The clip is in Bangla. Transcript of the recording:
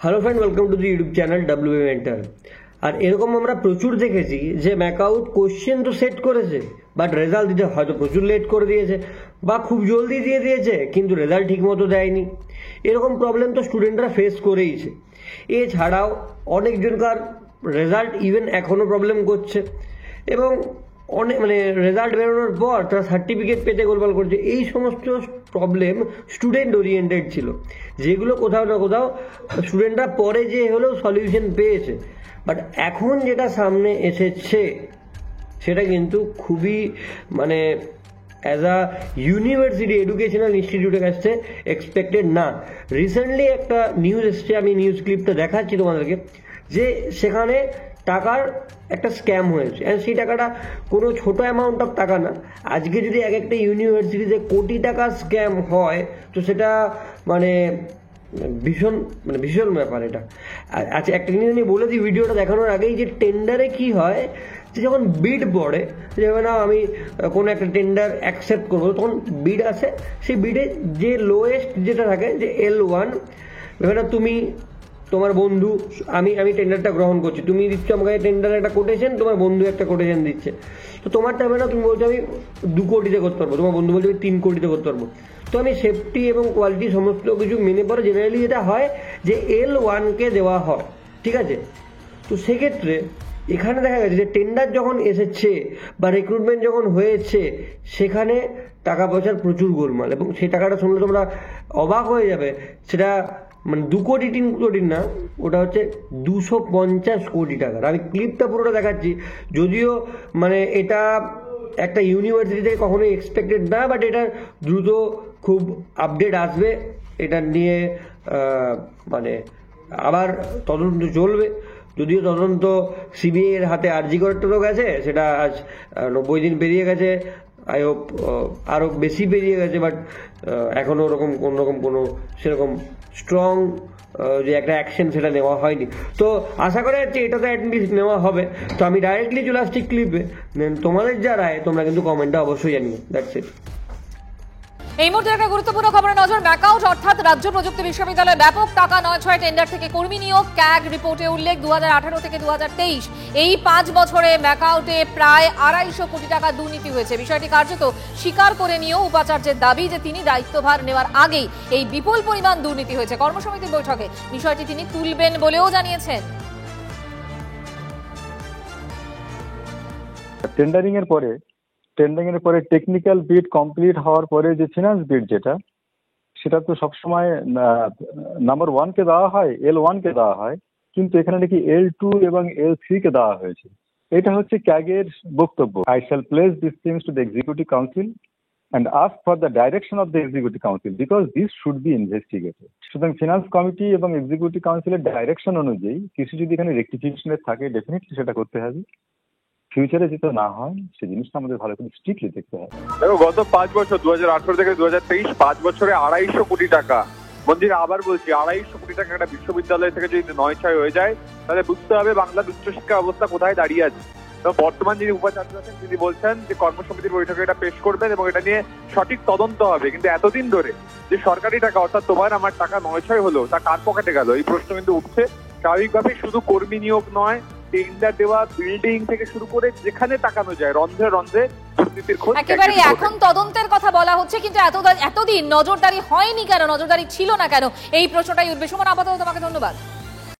Hello friend, welcome to the YouTube channel W mentor. আর এরকম আমরা প্রচুর দেখেছি যে ম্যাকআউট কোশ্চেন তো সেট করেছে, বাট রেজাল্ট দিতে হয়তো প্রচুর লেট করে দিয়েছে বা খুব জলদি দিয়ে দিয়েছে, কিন্তু রেজাল্ট ঠিক মতো দেয়নি। এরকম প্রবলেম তো স্টুডেন্টরা ফেস করেইছে। এছাড়াও অনেকজনকার রেজাল্ট ইভেন এখনও প্রবলেম করছে এবং অনেক রেজাল্ট বেরোনোর পর তারা সার্টিফিকেট পেতে গোলমাল করছে। এই সমস্ত প্রবলেম স্টুডেন্ট ওরিয়েন্টেড ছিল, যেগুলো কোথাও না কোথাও স্টুডেন্টরা পরে যে হলেও সলিউশন পেয়েছে। বাট এখন যেটা সামনে এসেছে সেটা কিন্তু খুবই অ্যাজ আ ইউনিভার্সিটি এডুকেশনাল ইনস্টিটিউটের কাছে এক্সপেক্টেড না। রিসেন্টলি একটা নিউজ এসছে, আমি নিউজ ক্লিপটা দেখাচ্ছি তোমাদেরকে, যে সেখানে টাকার একটা স্ক্যাম হয়েছে। অ্যান্ড সেই টাকাটা কোনো ছোট অ্যামাউন্ট অফ টাকা না। আজকে যদি এক একটা ইউনিভার্সিটিতে কোটি টাকা স্ক্যাম হয় তো সেটা ভীষণ ব্যাপার এটা। আচ্ছা, একটা জিনিস আমি বলে দিই ভিডিওটা দেখানোর আগেই, যে টেন্ডারে কি হয়, যে যখন বিড পড়ে, যেমন আমি কোনো একটা টেন্ডার অ্যাকসেপ্ট করবো, তখন বিড আসে, সেই বিডে যে লোয়েস্ট যেটা থাকে, যে L1, এবার তুমি তোমার বন্ধু, আমি টেন্ডারটা গ্রহণ করছি, তুমি দিচ্ছ আমাকে টেন্ডার একটা কোটেশন, তোমার বন্ধু একটা কোটেশন দিচ্ছে, তো তোমারটা হবে না, তুমি বলছো আমি 2 কোটিতে করতে পারবো, তোমার বন্ধু বলছে আমি 3 কোটিতে করতে পারবো। তো আমি সেফটি এবং কোয়ালিটি সমস্ত কিছু মেনে পরে জেনারেলি যেটা হয় যে L1কে দেওয়া হয়, ঠিক আছে। তো সেক্ষেত্রে এখানে দেখা গেছে যে টেন্ডার যখন এসেছে বা রিক্রুটমেন্ট যখন হয়েছে, সেখানে টাকা পয়সার প্রচুর গোলমাল, এবং সেই টাকাটা শুনলে তোমরা অবাক হয়ে যাবে। সেটা 2 কোটি 3 কোটি না, ওটা হচ্ছে 250 কোটি টাকার। আমি ক্লিপটা পুরোটা দেখাচ্ছি, যদিও এটা একটা ইউনিভার্সিটি থেকে কখনোই এক্সপেক্টেড না, বাট এটা দ্রুত খুব আপডেট আসবে, এটা নিয়ে আবার তদন্ত চলবে। যদিও তদন্ত সিবিআই এর হাতে আরজি করারটা তো গেছে, সেটা আজ 90 দিন পেরিয়ে গেছে, আই হোপ আরও বেশি পেরিয়ে গেছে, বাট এখনও ওরকম কোনো সেরকম স্ট্রং যে একটা অ্যাকশন সেটা নেওয়া হয়নি। তো আশা করা যাচ্ছে এটা তো অ্যাটলিস্ট নেওয়া হবে। তো আমি ডাইরেক্টলি চলে আসছি ক্লিপে, তোমাদের যা রায় তোমরা কিন্তু কমেন্টে অবশ্যই জানিও। That's it. এই মুহূর্তে একটা গুরুত্বপূর্ণ খবরে নজর। ম্যাকআউট অর্থাৎ রাজ্য প্রযুক্তি বিশ্ববিদ্যালয়ে ব্যাপক টাকা নয় ছয় টেন্ডার থেকে কর্মী নিয়োগ। ক্যাগ রিপোর্টে উল্লেখ 2018 থেকে 2023 এই 5 বছরে ম্যাকআউটে প্রায় 250 কোটি টাকা দুর্নীতি হয়েছে। বিষয়টি কার্যত স্বীকার করে নিয়েও উপাচার্যের দাবি যে তিনি দায়িত্বভার নেওয়ার আগেই এই বিপুল পরিমাণ দুর্নীতি হয়েছে। কর্মসমিতির বৈঠকে বিষয়টি তিনি তুলবেন বলেও জানিয়েছেন। টেন্ডারিং এর পরে টেকনিক্যাল বিড কমপ্লিট হওয়ার পরে যে ফিনান্স বিড সেটা তো সবসময় নাম্বার 1 কে দেওয়া হয়, L1 কে দেওয়া হয়, কিন্তু এখানে নাকি L2 এবং L3 কে দেওয়া হয়েছে। এটা হচ্ছে ক্যাগের বক্তব্য। I shall place this things to the executive council and ask for the direction of the executive council because this should be investigated. সুতরাং ফিনান্স কমিটি এবং এক্সিকিউটিভ কাউন্সিলের ডাইরেকশন অনুযায়ী কিছু যদি এখানে রেকটিফিকেশনের থাকে, ডেফিনেটলি সেটা করতে হবে। ফিউচারে যেটা না হয় সেই জিনিসটা আমাদের ভালো করে স্ট্রিক্টলি দেখতে হবে। দেখো, গত 5 বছর 2018 থেকে 2023 5 বছরে 250 কোটি টাকা। মন্দির আবার বলছি, 250 কোটি টাকা একটা বিশ্ববিদ্যালয় থেকে যদি 9-6 হয়ে যায়, তাহলে বুঝতে হবে বাংলার উচ্চশিক্ষা অবস্থা কোথায় দাঁড়িয়ে আছে। তো বর্তমান যিনি উপাচার্য আছেন তিনি বলছেন যে কর্মসমিতির বৈঠকে এটা পেশ করবেন এবং এটা নিয়ে সঠিক তদন্ত হবে। কিন্তু এতদিন ধরে যে সরকারি টাকা, অর্থাৎ তোমার আমার টাকা 9-6 হলো, তা কার পকেটে গেল, এই প্রশ্ন কিন্তু উঠছে। স্বাভাবিকভাবে শুধু কর্মী নিয়োগ নয়, টেন্ডার দেওয়া, বিল্ডিং থেকে শুরু করে যেখানে তাকানো যায় রন্ধ্রে রন্ধ্রে দুর্নীতির খোঁজ। একেবারে এখন তদন্তের কথা বলা হচ্ছে, কিন্তু এতদিন নজরদারি হয়নি কেন, নজরদারি ছিল না কেন, এই প্রশ্নটাই উঠবে। সুমন, আপাতত তোমাকে ধন্যবাদ।